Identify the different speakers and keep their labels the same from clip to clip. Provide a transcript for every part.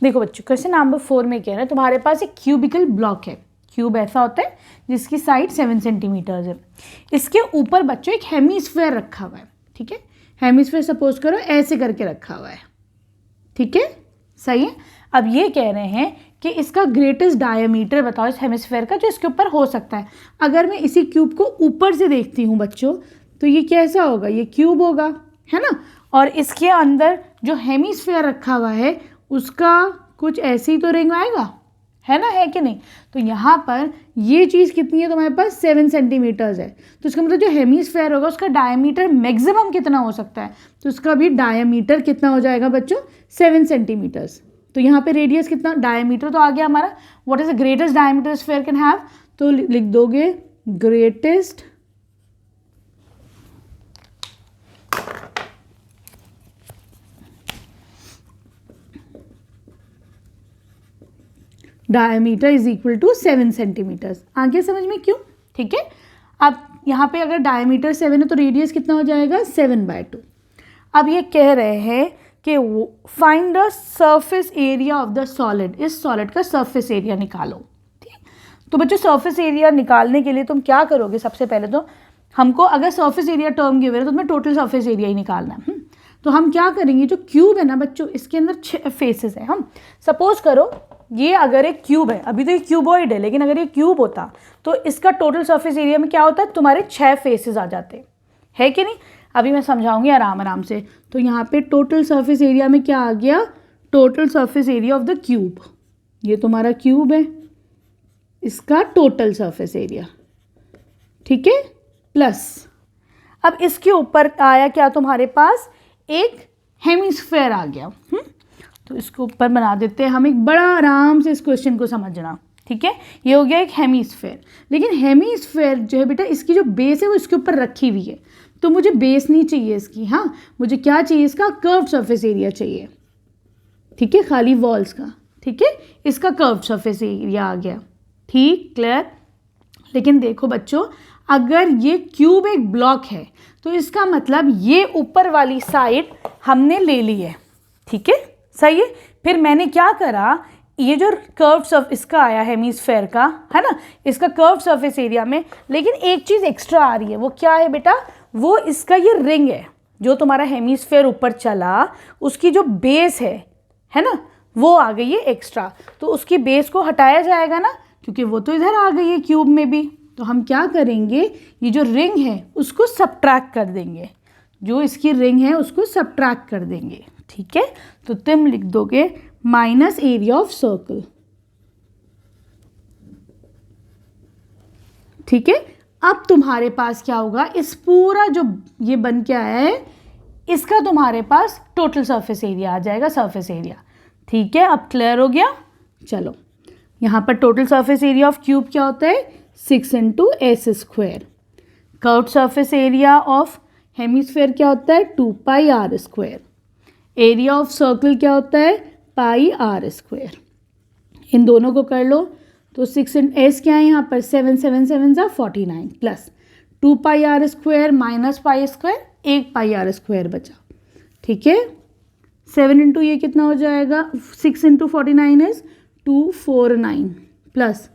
Speaker 1: देखो बच्चों, question number 4 में कह रहा है तुम्हारे पास एक क्यूबिकल ब्लॉक है। क्यूब ऐसा होता है जिसकी साइड 7 सेंटीमीटर्स है। इसके ऊपर बच्चों एक हेमीस्फेयर रखा हुआ है। ठीक है, हेमीस्फेयर सपोज करो ऐसे करके रखा हुआ है। ठीक है, सही है। अब ये कह रहे हैं कि इसका ग्रेटेस्ट डायमीटर बताओ इस हेमिस्फेयर का जो इसके ऊपर हो सकता है। अगर मैं इसी क्यूब को ऊपर से देखती हूँ बच्चों, तो ये कैसा होगा, ये क्यूब होगा, है ना। और इसके अंदर जो हेमिस्फेयर रखा हुआ है उसका कुछ ऐसे ही तो रिंग आएगा, है ना, है कि नहीं। तो यहाँ पर ये चीज़ कितनी है तुम्हारे पास, 7 सेंटीमीटर्स है। तो इसका मतलब जो हेमिस्फेयर होगा उसका डायमीटर मैक्सिमम कितना हो सकता है, तो उसका भी डायमीटर कितना हो जाएगा बच्चों, 7 सेंटीमीटर्स। तो यहाँ पे रेडियस कितना, डायमीटर तो आ गया हमारा। What is the greatest diameter sphere can have, तो लिख दोगे greatest diameter is equal to 7 centimetres. आगे समझ में क्यों, ठीक है। अब यहाँ पे अगर डायमीटर 7 है तो रेडियस कितना हो जाएगा, 7/2। अब ये कह रहे हैं कि find the surface area of the solid, इस सॉलिड का सरफेस एरिया निकालो। ठीक, तो बच्चों सरफेस एरिया निकालने के लिए तुम क्या करोगे, सबसे पहले तो हमको अगर सरफेस एरिया टर्म गिवन है तो तुम्हें टोटल सरफेस एरिया ही निकालना है। तो हम क्या करेंगे, जो क्यूब है ना बच्चों, इसके अंदर 6 फेसेस है। हम सपोज करो ये अगर एक क्यूब है, अभी तो ये क्यूबॉइड है, लेकिन अगर ये क्यूब होता तो इसका टोटल सरफेस एरिया में क्या होता है, तुम्हारे 6 फेसेस आ जाते है कि नहीं। अभी मैं समझाऊंगी आराम आराम से। तो यहाँ पे टोटल सरफेस एरिया में क्या आ गया, total surface area of the cube, ये तुम्हारा क्यूब है, इसका टोटल सरफेस एरिया, ठीक है, प्लस अब इसके ऊपर आया क्या तुम्हारे पास, एक हेमिस्फेयर आ गया। तो इसके ऊपर बना देते हैं हम एक बड़ा, आराम से इस क्वेश्चन को समझना। ठीक है, ये हो गया एक हेमिस्फेयर। लेकिन हेमिस्फेयर जो है बेटा, इसकी जो बेस है वो इसके ऊपर रखी हुई है, तो मुझे बेस नहीं चाहिए इसकी। हाँ, मुझे क्या चाहिए, इसका कर्व्ड सरफेस एरिया चाहिए। ठीक है, खाली वॉल्स का। ठीक है, इसका कर्व्ड सरफेस एरिया आ गया। ठीक, क्लियर। लेकिन देखो बच्चों, अगर ये क्यूब एक ब्लॉक है तो इसका मतलब ये ऊपर वाली साइड हमने ले ली है। ठीक है, सही है। फिर मैंने क्या करा, ये जो कर्व्ड सरफेस इसका आया हेमिस्फेयर का, है ना, इसका कर्व्ड सरफेस एरिया में, लेकिन एक चीज़ एक्स्ट्रा आ रही है। वो क्या है बेटा, वो इसका ये रिंग है जो तुम्हारा हेमिस्फेयर ऊपर चला, उसकी जो बेस है ना, वो आ गई है एक्स्ट्रा। तो उसकी बेस को हटाया जाएगा ना, क्योंकि वो तो इधर आ गई है क्यूब में भी। तो हम क्या करेंगे, ये जो रिंग है उसको सबट्रैक्ट कर देंगे, जो इसकी रिंग है उसको सबट्रैक्ट कर देंगे। ठीक है, तो तुम लिख दोगे माइनस एरिया ऑफ सर्कल। ठीक है, अब तुम्हारे पास क्या होगा, इस पूरा जो ये बन के आया है इसका तुम्हारे पास टोटल सरफेस एरिया आ जाएगा, सरफेस एरिया। ठीक है, अब क्लियर हो गया। चलो, यहाँ पर total surface area of cube क्या होता है, 6 × s²। Curved surface area of hemisphere क्या होता है, 2πr²। एरिया ऑफ सर्कल क्या होता है, πr²। इन दोनों को कर लो तो 6 × s क्या है यहाँ पर, 7 7 7 49 प्लस 2πr² माइनस π², 1πr² बचा। ठीक है, 7 × ये कितना हो जाएगा, 6 × 49 इज 249 प्लस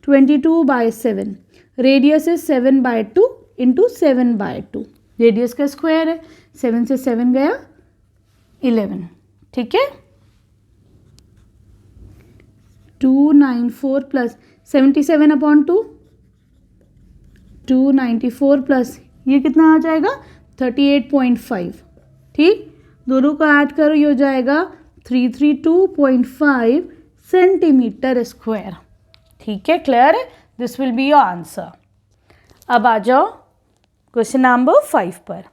Speaker 1: 22/7। रेडियस है 7/2 × 7/2, रेडियस का स्क्वायर है। 7 से 7 गया 11। ठीक है, 294 प्लस 77/2, 294 प्लस ये कितना आ जाएगा, 38.5। ठीक, दोनों को ऐड करो, ये हो जाएगा 332.5 सेंटीमीटर स्क्वायर। ठीक है, क्लियर है, this will be your answer. अब आ जाओ क्वेश्चन नंबर 5 पर।